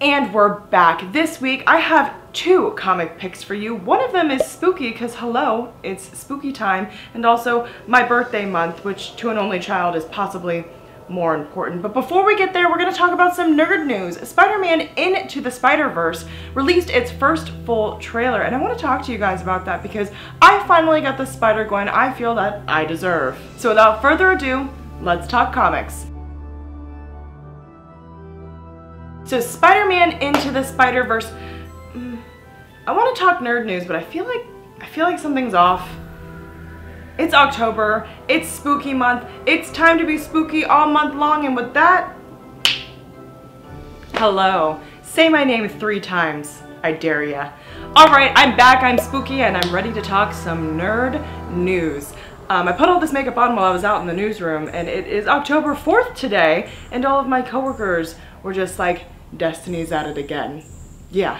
And we're back. This week I have two comic picks for you. One of them is spooky because hello, it's spooky time, and also my birthday month, which to an only child is possibly more important. But before we get there, we're going to talk about some nerd news. Spider-Man Into the Spider-Verse released its first full trailer, and I want to talk to you guys about that because I finally got the Spider-Gwen I feel that I deserve. So without further ado, let's talk comics. So Spider-Man Into the Spider-Verse, I want to talk nerd news, but I feel like something's off. It's October, it's spooky month, it's time to be spooky all month long, and with that, hello. Say my name 3 times, I dare ya. Alright, I'm back, I'm spooky, and I'm ready to talk some nerd news. I put all this makeup on while I was out in the newsroom, and it is October 4th today, and all of my coworkers were just like, Destiny's at it again. Yeah.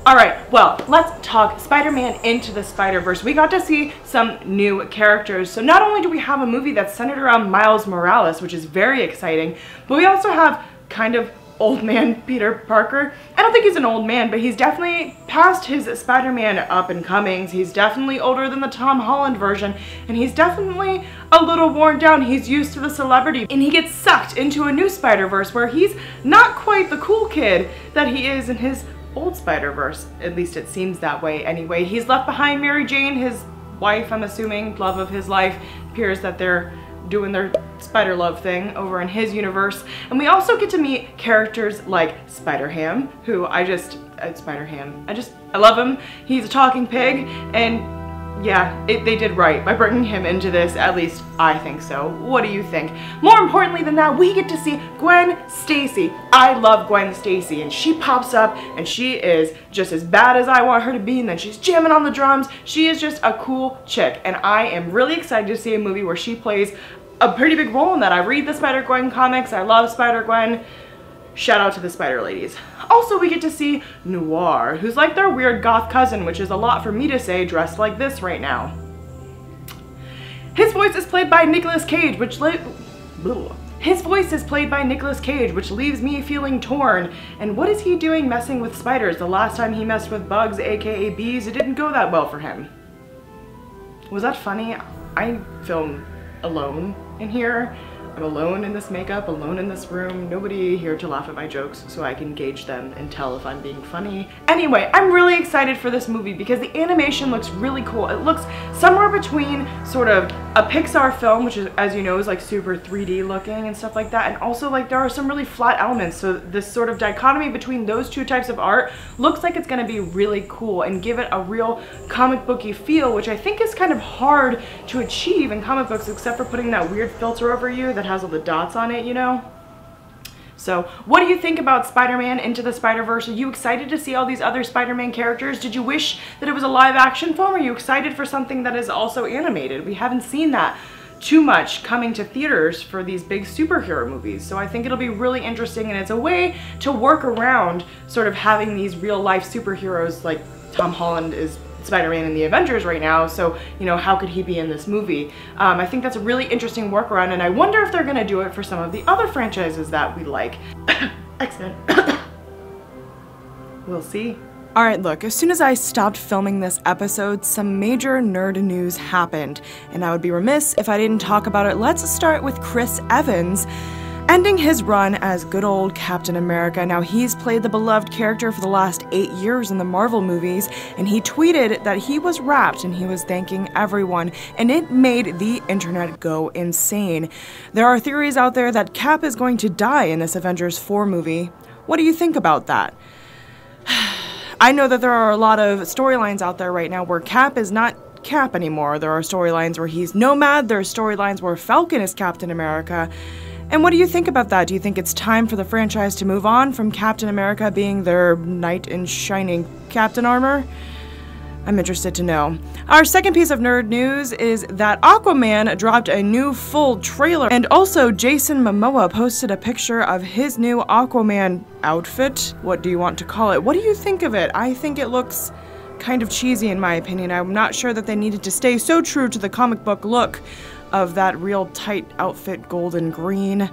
Alright, well, let's talk Spider-Man Into the Spider-Verse. We got to see some new characters. So not only do we have a movie that's centered around Miles Morales, which is very exciting, but we also have kind of old man Peter Parker. I don't think he's an old man, but he's definitely past his Spider-Man up and comings. He's definitely older than the Tom Holland version, and he's definitely a little worn down. He's used to the celebrity, and he gets sucked into a new Spider-Verse where he's not quite the cool kid that he is in his old Spider-Verse. At least it seems that way anyway. He's left behind Mary Jane, his wife, I'm assuming, love of his life. Appears that they're doing their spider love thing over in his universe. And we also get to meet characters like Spider-Ham, who I love him. He's a talking pig, and yeah, they did right by bringing him into this, at least I think so. What do you think? More importantly than that, we get to see Gwen Stacy. I love Gwen Stacy, and she pops up and she is just as bad as I want her to be, and then she's jamming on the drums. She is just a cool chick, and I am really excited to see a movie where she plays a pretty big role in that. I read the Spider-Gwen comics, I love Spider-Gwen. Shout out to the Spider Ladies. Also, we get to see Noir, who's like their weird goth cousin, which is a lot for me to say dressed like this right now. His voice is played by Nicolas Cage, which leaves me feeling torn. And what is he doing messing with spiders? The last time he messed with bugs, aka bees, it didn't go that well for him. Was that funny? I film alone in here. I'm alone in this makeup, alone in this room, nobody here to laugh at my jokes so I can gauge them and tell if I'm being funny. Anyway, I'm really excited for this movie because the animation looks really cool. It looks somewhere between sort of a Pixar film, which is, as you know, is like super 3D looking and stuff like that, and also like there are some really flat elements, so this sort of dichotomy between those two types of art looks like it's going to be really cool and give it a real comic booky feel, which I think is kind of hard to achieve in comic books except for putting that weird filter over you that has all the dots on it, you know? So, what do you think about Spider-Man Into the Spider-Verse? Are you excited to see all these other Spider-Man characters? Did you wish that it was a live-action film? Are you excited for something that is also animated? We haven't seen that too much coming to theaters for these big superhero movies, so I think it'll be really interesting, and it's a way to work around sort of having these real-life superheroes like Tom Holland is Spider-Man in the Avengers right now, so, you know, how could he be in this movie? I think that's a really interesting workaround, and I wonder if they're gonna do it for some of the other franchises that we like. X-Men. We'll see. Alright, look, as soon as I stopped filming this episode, some major nerd news happened, and I would be remiss if I didn't talk about it. Let's start with Chris Evans ending his run as good old Captain America. Now, he's played the beloved character for the last 8 years in the Marvel movies, and he tweeted that he was wrapped and he was thanking everyone, and it made the internet go insane. There are theories out there that Cap is going to die in this Avengers 4 movie. What do you think about that? I know that there are a lot of storylines out there right now where Cap is not Cap anymore. There are storylines where he's Nomad, there are storylines where Falcon is Captain America. And what do you think about that? Do you think it's time for the franchise to move on from Captain America being their knight in shining Captain armor? I'm interested to know. Our second piece of nerd news is that Aquaman dropped a new full trailer, and also Jason Momoa posted a picture of his new Aquaman outfit. What do you want to call it? What do you think of it? I think it looks kind of cheesy in my opinion. I'm not sure that they needed to stay so true to the comic book look of that real tight outfit, golden green.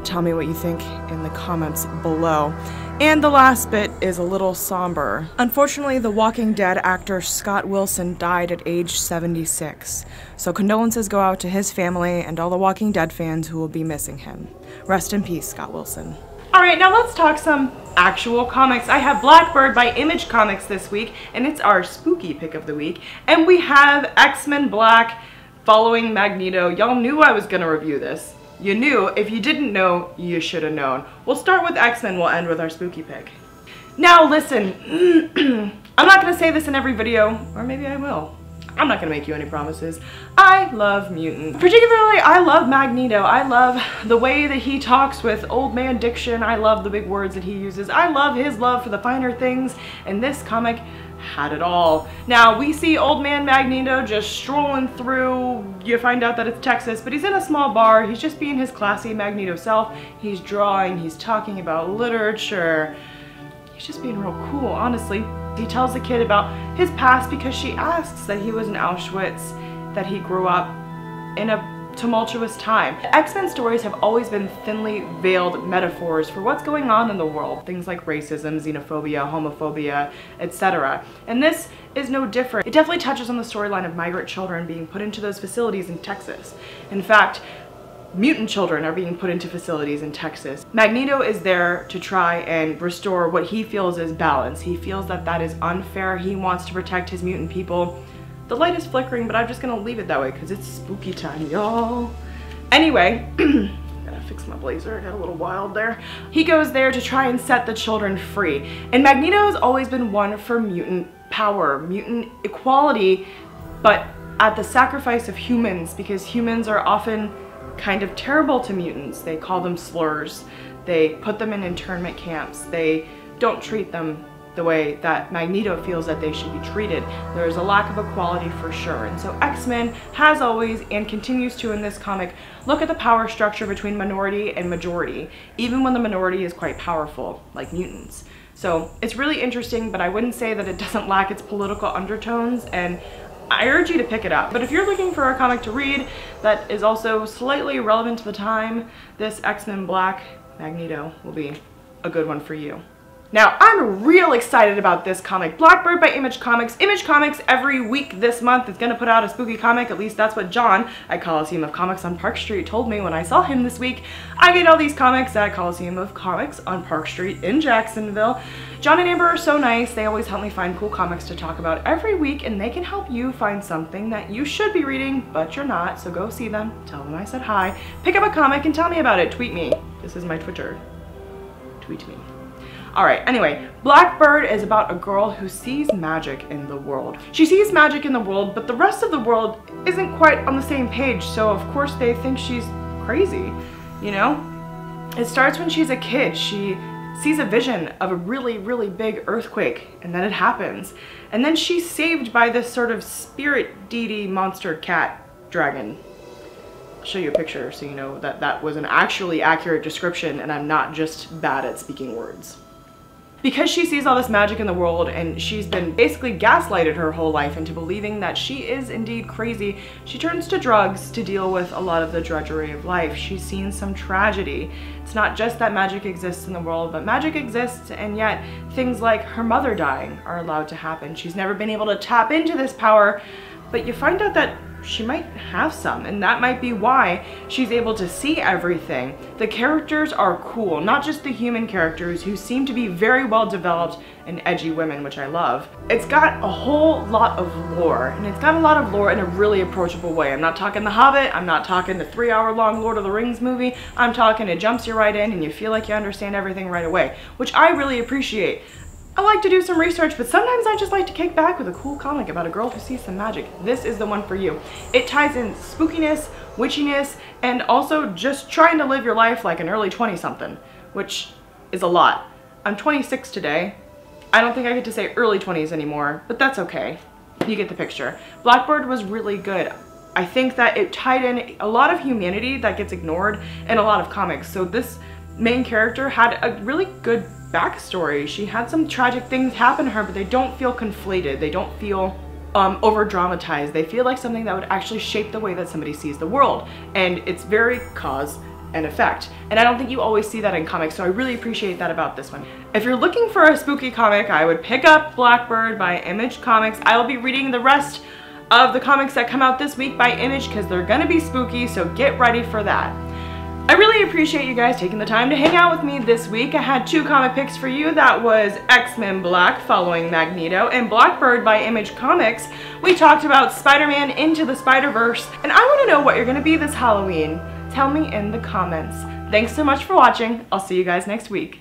Tell me what you think in the comments below. And the last bit is a little somber. Unfortunately, the Walking Dead actor Scott Wilson died at age 76. So condolences go out to his family and all the Walking Dead fans who will be missing him. Rest in peace, Scott Wilson. Alright, now let's talk some actual comics. I have Blackbird by Image Comics this week, and it's our spooky pick of the week. And we have X-Men Black following Magneto. Y'all knew I was gonna review this. You knew. If you didn't know, you should have known. We'll start with X-Men, we'll end with our spooky pick. Now listen, I'm not gonna say this in every video, or maybe I will. I'm not gonna make you any promises. I love mutants. Particularly, I love Magneto. I love the way that he talks with old man diction. I love the big words that he uses. I love his love for the finer things, and this comic had it all. Now, we see old man Magneto just strolling through. You find out that it's Texas, but he's in a small bar. He's just being his classy Magneto self. He's drawing, he's talking about literature. He's just being real cool, honestly. He tells the kid about his past because she asks that he was in Auschwitz, that he grew up in a tumultuous time. X-Men stories have always been thinly veiled metaphors for what's going on in the world. Things like racism, xenophobia, homophobia, etc. And this is no different. It definitely touches on the storyline of migrant children being put into those facilities in Texas. In fact, mutant children are being put into facilities in Texas. Magneto is there to try and restore what he feels is balance. He feels that that is unfair. He wants to protect his mutant people. The light is flickering, but I'm just gonna leave it that way because it's spooky time, y'all. Anyway, gotta fix my blazer, I got a little wild there. He goes there to try and set the children free. And Magneto has always been one for mutant power, mutant equality, but at the sacrifice of humans, because humans are often kind of terrible to mutants. They call them slurs. They put them in internment camps. They don't treat them the way that Magneto feels that they should be treated. There is a lack of equality for sure. And so X-Men has always, and continues to in this comic, look at the power structure between minority and majority, even when the minority is quite powerful, like mutants. So it's really interesting, but I wouldn't say that it doesn't lack its political undertones, and I urge you to pick it up. But if you're looking for a comic to read that is also slightly relevant to the time, this X-Men Black Magneto will be a good one for you. Now, I'm real excited about this comic, Blackbird by Image Comics. Image Comics every week this month is gonna put out a spooky comic. At least that's what John at Coliseum of Comics on Park Street told me when I saw him this week. I get all these comics at Coliseum of Comics on Park Street in Jacksonville. John and Amber are so nice. They always help me find cool comics to talk about every week, and they can help you find something that you should be reading, but you're not. So go see them, tell them I said hi, pick up a comic and tell me about it. Tweet me. This is my Twitter. Tweet me. Alright, anyway, Blackbird is about a girl who sees magic in the world. She sees magic in the world, but the rest of the world isn't quite on the same page, so of course they think she's crazy, you know? It starts when she's a kid. She sees a vision of a really, really big earthquake, and then it happens. And then she's saved by this sort of spirit deity monster cat dragon. I'll show you a picture so you know that that was an actually accurate description and I'm not just bad at speaking words. Because she sees all this magic in the world and she's been basically gaslighted her whole life into believing that she is indeed crazy, she turns to drugs to deal with a lot of the drudgery of life. She's seen some tragedy. It's not just that magic exists in the world, but magic exists, and yet things like her mother dying are allowed to happen. She's never been able to tap into this power, but you find out that she might have some, and that might be why she's able to see everything. The characters are cool, not just the human characters who seem to be very well developed and edgy women, which I love. It's got a whole lot of lore, and it's got a lot of lore in a really approachable way. I'm not talking The Hobbit, I'm not talking the 3-hour-long Lord of the Rings movie, I'm talking it jumps you right in and you feel like you understand everything right away, which I really appreciate. I like to do some research, but sometimes I just like to kick back with a cool comic about a girl who sees some magic. This is the one for you. It ties in spookiness, witchiness, and also just trying to live your life like an early 20-something, which is a lot. I'm 26 today. I don't think I get to say early 20s anymore, but that's okay. You get the picture. Blackbird was really good. I think that it tied in a lot of humanity that gets ignored in a lot of comics. So this main character had a really good backstory. She had some tragic things happen to her, but they don't feel conflated. They don't feel over dramatized. They feel like something that would actually shape the way that somebody sees the world. And it's very cause an effect. And I don't think you always see that in comics, so I really appreciate that about this one. If you're looking for a spooky comic, I would pick up Blackbird by Image Comics. I will be reading the rest of the comics that come out this week by Image because they're gonna be spooky, so get ready for that. I really appreciate you guys taking the time to hang out with me this week. I had 2 comic picks for you. That was X-Men Black following Magneto and Blackbird by Image Comics. We talked about Spider-Man Into the Spiderverse, and I want to know what you're going to be this Halloween. Tell me in the comments. Thanks so much for watching. I'll see you guys next week.